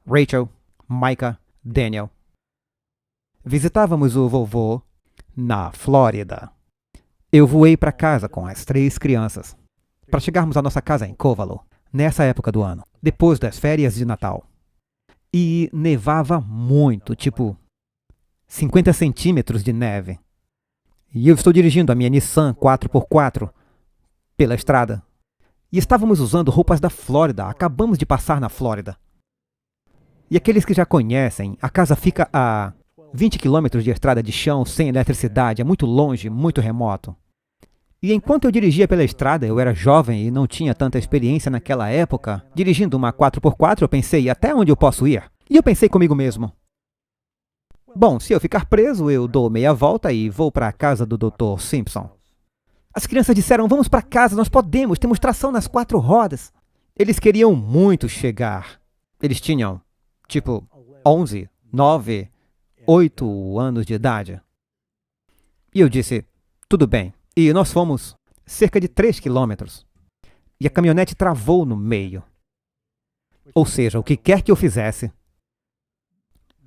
Rachel, Micah, Daniel. Visitávamos o vovô na Flórida. Eu voei para casa com as 3 crianças, para chegarmos à nossa casa em Covalo, nessa época do ano, depois das férias de Natal. E nevava muito, tipo 50 centímetros de neve. E eu estou dirigindo a minha Nissan 4x4 pela estrada. E estávamos usando roupas da Flórida, acabamos de passar na Flórida. E aqueles que já conhecem, a casa fica a 20 quilômetros de estrada de chão, sem eletricidade, é muito longe, muito remoto. E enquanto eu dirigia pela estrada, eu era jovem e não tinha tanta experiência naquela época. Dirigindo uma 4x4, eu pensei: até onde eu posso ir? E eu pensei comigo mesmo: bom, se eu ficar preso, eu dou meia volta e vou para a casa do Dr. Simpson. As crianças disseram: vamos para casa, nós podemos, temos tração nas 4 rodas. Eles queriam muito chegar. Eles tinham, tipo, 11, 9, 8 anos de idade. E eu disse: tudo bem, E nós fomos cerca de 3 quilômetros. E a caminhonete travou no meio. Ou seja, o que quer que eu fizesse,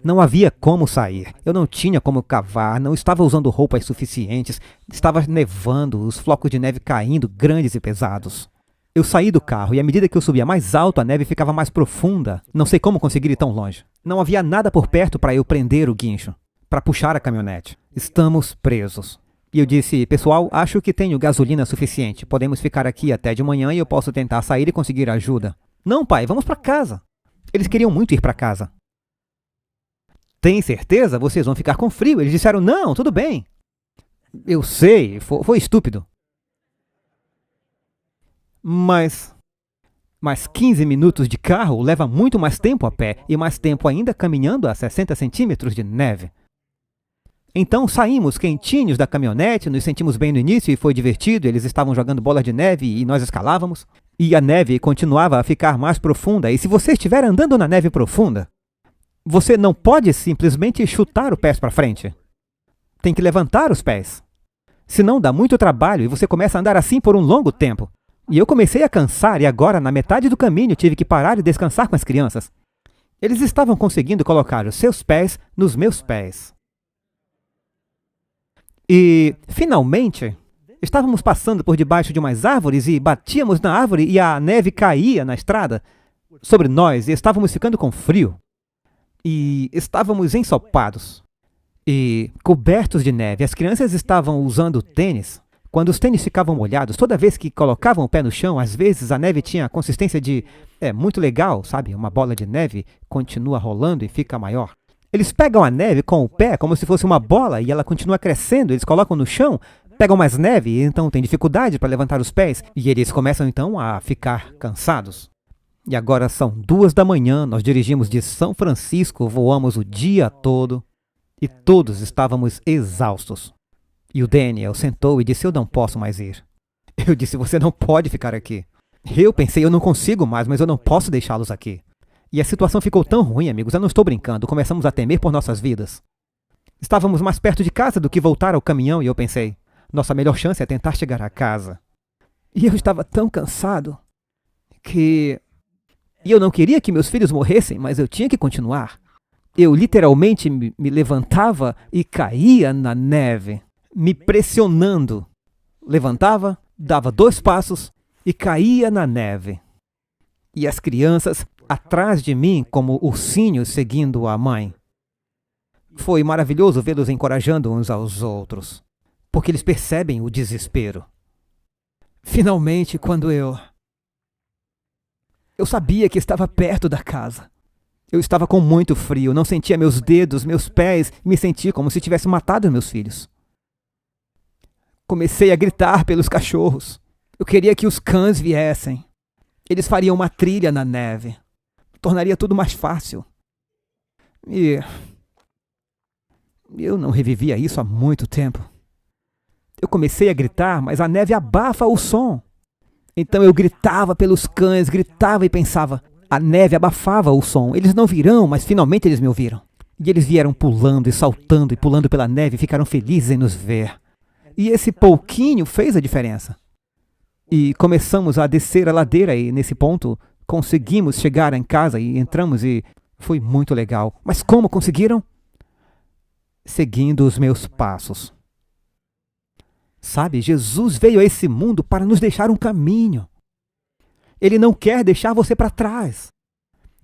não havia como sair. Eu não tinha como cavar, não estava usando roupas suficientes, estava nevando, os flocos de neve caindo, grandes e pesados. Eu saí do carro e à medida que eu subia mais alto, a neve ficava mais profunda. Não sei como conseguir ir tão longe. Não havia nada por perto para eu prender o guincho, para puxar a caminhonete. Estamos presos. E eu disse, pessoal, acho que tenho gasolina suficiente. Podemos ficar aqui até de manhã e eu posso tentar sair e conseguir ajuda. Não, pai, vamos para casa. Eles queriam muito ir para casa. Tem certeza? Vocês vão ficar com frio. Eles disseram, não, tudo bem. Eu sei, foi estúpido. Mas 15 minutos de carro leva muito mais tempo a pé e mais tempo ainda caminhando a 60 centímetros de neve. Então saímos quentinhos da caminhonete, nos sentimos bem no início e foi divertido. Eles estavam jogando bola de neve e nós escalávamos. E a neve continuava a ficar mais profunda. E se você estiver andando na neve profunda, você não pode simplesmente chutar os pés para frente. Tem que levantar os pés. Senão dá muito trabalho e você começa a andar assim por um longo tempo. E eu comecei a cansar e agora, na metade do caminho, tive que parar e descansar com as crianças. Eles estavam conseguindo colocar os seus pés nos meus pés. E, finalmente, estávamos passando por debaixo de umas árvores e batíamos na árvore e a neve caía na estrada sobre nós e estávamos ficando com frio. E estávamos ensopados e cobertos de neve. As crianças estavam usando tênis. Quando os tênis ficavam molhados, toda vez que colocavam o pé no chão, às vezes a neve tinha a consistência de... muito legal, sabe? Uma bola de neve continua rolando e fica maior. Eles pegam a neve com o pé como se fosse uma bola e ela continua crescendo. Eles colocam no chão, pegam mais neve e então tem dificuldade para levantar os pés. E eles começam então a ficar cansados. E agora são 2 da manhã, nós dirigimos de São Francisco, voamos o dia todo e todos estávamos exaustos. E o Daniel sentou e disse, eu não posso mais ir. Eu disse, você não pode ficar aqui. Eu pensei, eu não consigo mais, mas eu não posso deixá-los aqui. E a situação ficou tão ruim, amigos, eu não estou brincando, começamos a temer por nossas vidas. Estávamos mais perto de casa do que voltar ao caminhão e eu pensei, nossa melhor chance é tentar chegar a casa. E eu estava tão cansado que... E eu não queria que meus filhos morressem, mas eu tinha que continuar. Eu literalmente me levantava e caía na neve, me pressionando. Levantava, dava 2 passos e caía na neve. E as crianças atrás de mim como ursinhos seguindo a mãe. Foi maravilhoso vê-los encorajando uns aos outros, porque eles percebem o desespero. Finalmente, quando eu sabia que estava perto da casa. Eu estava com muito frio, não sentia meus dedos, meus pés, me senti como se tivesse matado meus filhos. Comecei a gritar pelos cachorros. Eu queria que os cães viessem. Eles fariam uma trilha na neve. Tornaria tudo mais fácil. E eu não revivia isso há muito tempo. Eu comecei a gritar, mas a neve abafa o som. Então eu gritava pelos cães, gritava e pensava, a neve abafava o som. Eles não virão, mas finalmente eles me ouviram. E eles vieram pulando e saltando e pulando pela neve e ficaram felizes em nos ver. E esse pouquinho fez a diferença. E começamos a descer a ladeira e nesse ponto conseguimos chegar em casa e entramos e foi muito legal. Mas como conseguiram? Seguindo os meus passos. Sabe, Jesus veio a esse mundo para nos deixar um caminho. Ele não quer deixar você para trás.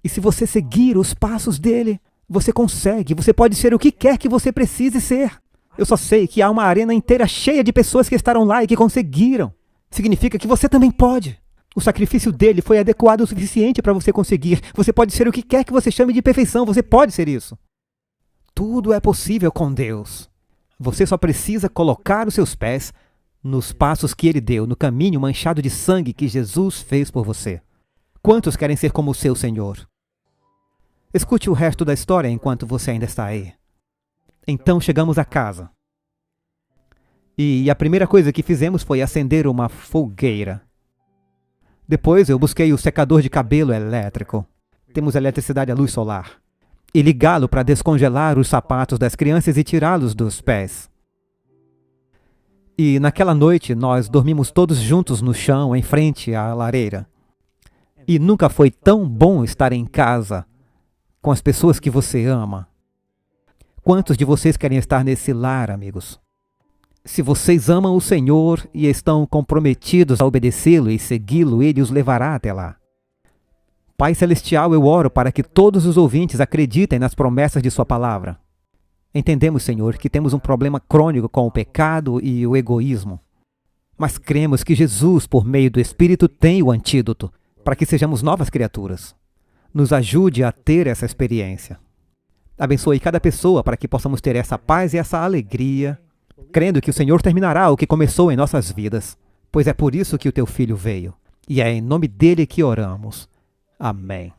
E se você seguir os passos dele, você consegue, você pode ser o que quer que você precise ser. Eu só sei que há uma arena inteira cheia de pessoas que estarão lá e que conseguiram. Significa que você também pode. O sacrifício dele foi adequado o suficiente para você conseguir. Você pode ser o que quer que você chame de perfeição, você pode ser isso. Tudo é possível com Deus. Você só precisa colocar os seus pés nos passos que ele deu, no caminho manchado de sangue que Jesus fez por você. Quantos querem ser como o seu Senhor? Escute o resto da história enquanto você ainda está aí. Então chegamos a casa. E a primeira coisa que fizemos foi acender uma fogueira. Depois eu busquei o secador de cabelo elétrico. Temos eletricidade à luz solar. E ligá-lo para descongelar os sapatos das crianças e tirá-los dos pés. E naquela noite nós dormimos todos juntos no chão, em frente à lareira. E nunca foi tão bom estar em casa com as pessoas que você ama. Quantos de vocês querem estar nesse lar, amigos? Se vocês amam o Senhor e estão comprometidos a obedecê-lo e segui-lo, Ele os levará até lá. Pai Celestial, eu oro para que todos os ouvintes acreditem nas promessas de Sua palavra. Entendemos, Senhor, que temos um problema crônico com o pecado e o egoísmo. Mas cremos que Jesus, por meio do Espírito, tem o antídoto para que sejamos novas criaturas. Nos ajude a ter essa experiência. Abençoe cada pessoa para que possamos ter essa paz e essa alegria, crendo que o Senhor terminará o que começou em nossas vidas, pois é por isso que o Teu Filho veio. E é em nome dele que oramos. Amém.